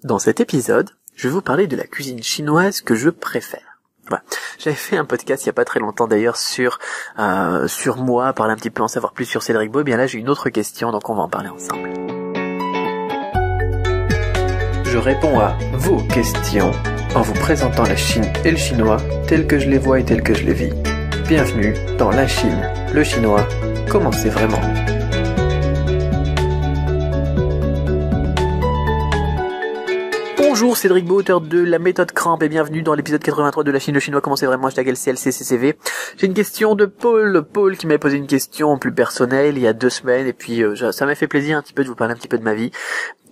Dans cet épisode, je vais vous parler de la cuisine chinoise que je préfère. Voilà. J'avais fait un podcast il y a pas très longtemps d'ailleurs sur moi, parler un petit peu, en savoir plus sur Cédric Beau. Et bien là j'ai une autre question, donc on va en parler ensemble. Je réponds à vos questions en vous présentant la Chine et le chinois tels que je les vois et tels que je les vis. Bienvenue dans la Chine, le chinois, comment c'est vraiment. Bonjour, Cédric Beau, auteur de La méthode Cramp, et bienvenue dans l'épisode 83 de La Chine, le chinois, comment c'est vraiment, hashtag LCLCCCV. J'ai une question de Paul qui m'a posé une question plus personnelle il y a 2 semaines, et puis ça m'a fait plaisir un petit peu de vous parler un petit peu de ma vie.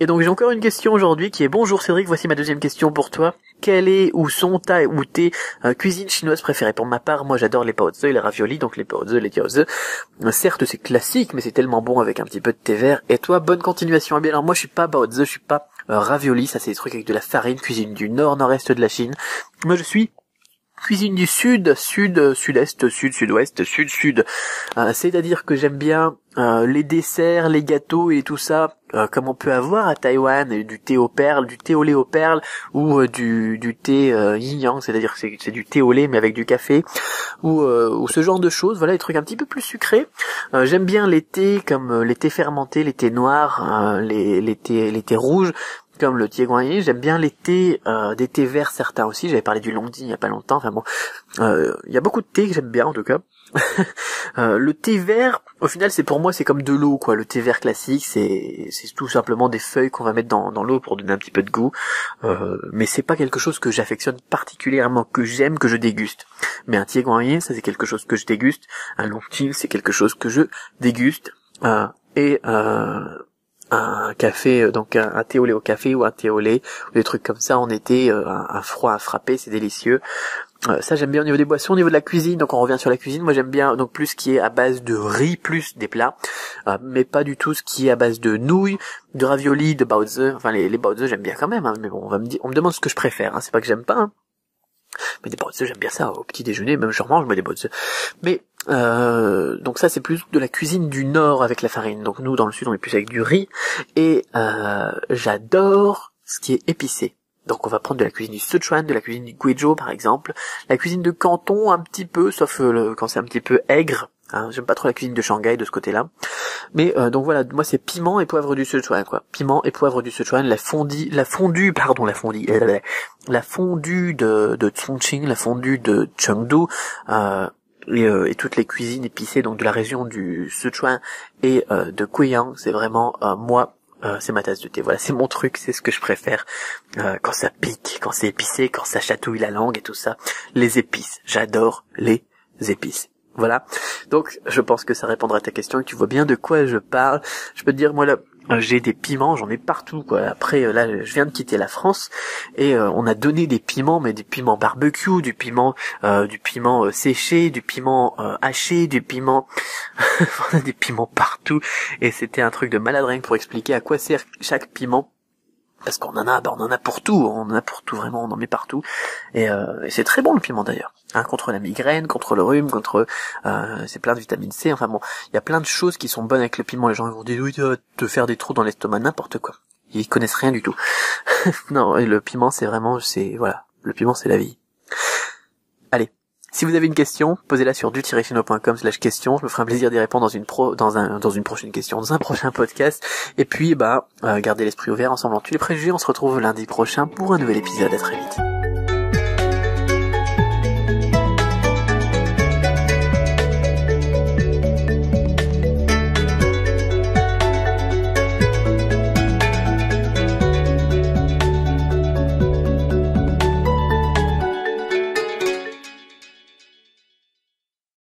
Et donc j'ai encore une question aujourd'hui qui est: bonjour Cédric, voici ma deuxième question pour toi. Quelle est ou sont ta ou tes cuisines chinoises préférées? Pour ma part, moi j'adore les baozi, les raviolis, donc les baozi, les jiaozi. Certes c'est classique, mais c'est tellement bon avec un petit peu de thé vert. Et toi, bonne continuation. Eh bien alors moi je suis pas baozi, je suis pas ravioli, ça c'est des trucs avec de la farine, cuisine du nord, nord-est de la Chine. Moi je suis cuisine du sud, sud-est, sud-sud-ouest, sud-sud. C'est-à-dire que j'aime bien les desserts, les gâteaux et tout ça, comme on peut avoir à Taïwan, du thé aux perles, du thé au lait aux perles, ou du thé yin-yang, c'est-à-dire que c'est du thé au lait mais avec du café, ou ce genre de choses, voilà, des trucs un petit peu plus sucrés. J'aime bien les thés comme les thés fermentés, les thés noirs, les thés rouges, comme le thé guanyin. J'aime bien les thés, des thés verts certains aussi. J'avais parlé du Longdi il y a pas longtemps. Enfin bon, il y a beaucoup de thés que j'aime bien en tout cas. Le thé vert, au final, pour moi, c'est comme de l'eau, quoi. Le thé vert classique, c'est tout simplement des feuilles qu'on va mettre dans l'eau pour donner un petit peu de goût. Mais c'est pas quelque chose que j'affectionne particulièrement, que j'aime, que je déguste. Mais un thé guanyin, ça c'est quelque chose que je déguste. Un Longdi, c'est quelque chose que je déguste. Un café, donc un thé au lait au café ou un thé au lait, ou des trucs comme ça en été, un froid à frapper, c'est délicieux. Ça j'aime bien au niveau des boissons. Au niveau de la cuisine, donc on revient sur la cuisine, moi j'aime bien donc plus ce qui est à base de riz, plus des plats, mais pas du tout ce qui est à base de nouilles, de raviolis, de baozi. Enfin les baozi j'aime bien quand même, hein, mais bon, on me demande ce que je préfère, hein, c'est pas que j'aime pas, hein. Mais des baozi j'aime bien ça, au petit déjeuner, même je mange des baozi. Mais donc ça c'est plus de la cuisine du nord avec la farine. Donc nous dans le sud on est plus avec du riz, et j'adore ce qui est épicé. Donc on va prendre de la cuisine du Sichuan, de la cuisine du Guizhou par exemple, la cuisine de Canton un petit peu, sauf quand c'est un petit peu aigre. Hein, j'aime pas trop la cuisine de Shanghai de ce côté-là. Mais donc voilà, moi c'est piment et poivre du Sichuan, quoi. Piment et poivre du Sichuan, la fondue de Chongqing, la fondue de Chengdu, et toutes les cuisines épicées donc de la région du Sichuan et de Guiyang, c'est vraiment moi, c'est ma tasse de thé. Voilà, c'est mon truc, c'est ce que je préfère. Quand ça pique, quand c'est épicé, quand ça chatouille la langue et tout ça, les épices. J'adore les épices. Voilà. Donc, je pense que ça répondra à ta question et tu vois bien de quoi je parle. Je peux te dire, moi là, j'ai des piments, j'en ai partout, quoi. Après, là, je viens de quitter la France et on a donné des piments, mais des piments barbecue, du piment séché, du piment haché, du piment, on a des piments partout et c'était un truc de malade rien que pour expliquer à quoi sert chaque piment. Parce qu'on en a pour tout, vraiment, on en met partout, et c'est très bon le piment d'ailleurs, hein, contre la migraine, contre le rhume, c'est plein de vitamine C, enfin bon, il y a plein de choses qui sont bonnes avec le piment. Les gens vont dire oui, tu vas te faire des trous dans l'estomac, n'importe quoi, ils connaissent rien du tout. Non, le piment voilà, le piment c'est la vie. Allez. Si vous avez une question, posez-la sur du-chino.com/question. Je me ferai un plaisir d'y répondre dans une prochaine question, dans un prochain podcast. Et puis, gardez l'esprit ouvert, ensemble en tous les préjugés. On se retrouve lundi prochain pour un nouvel épisode. À très vite.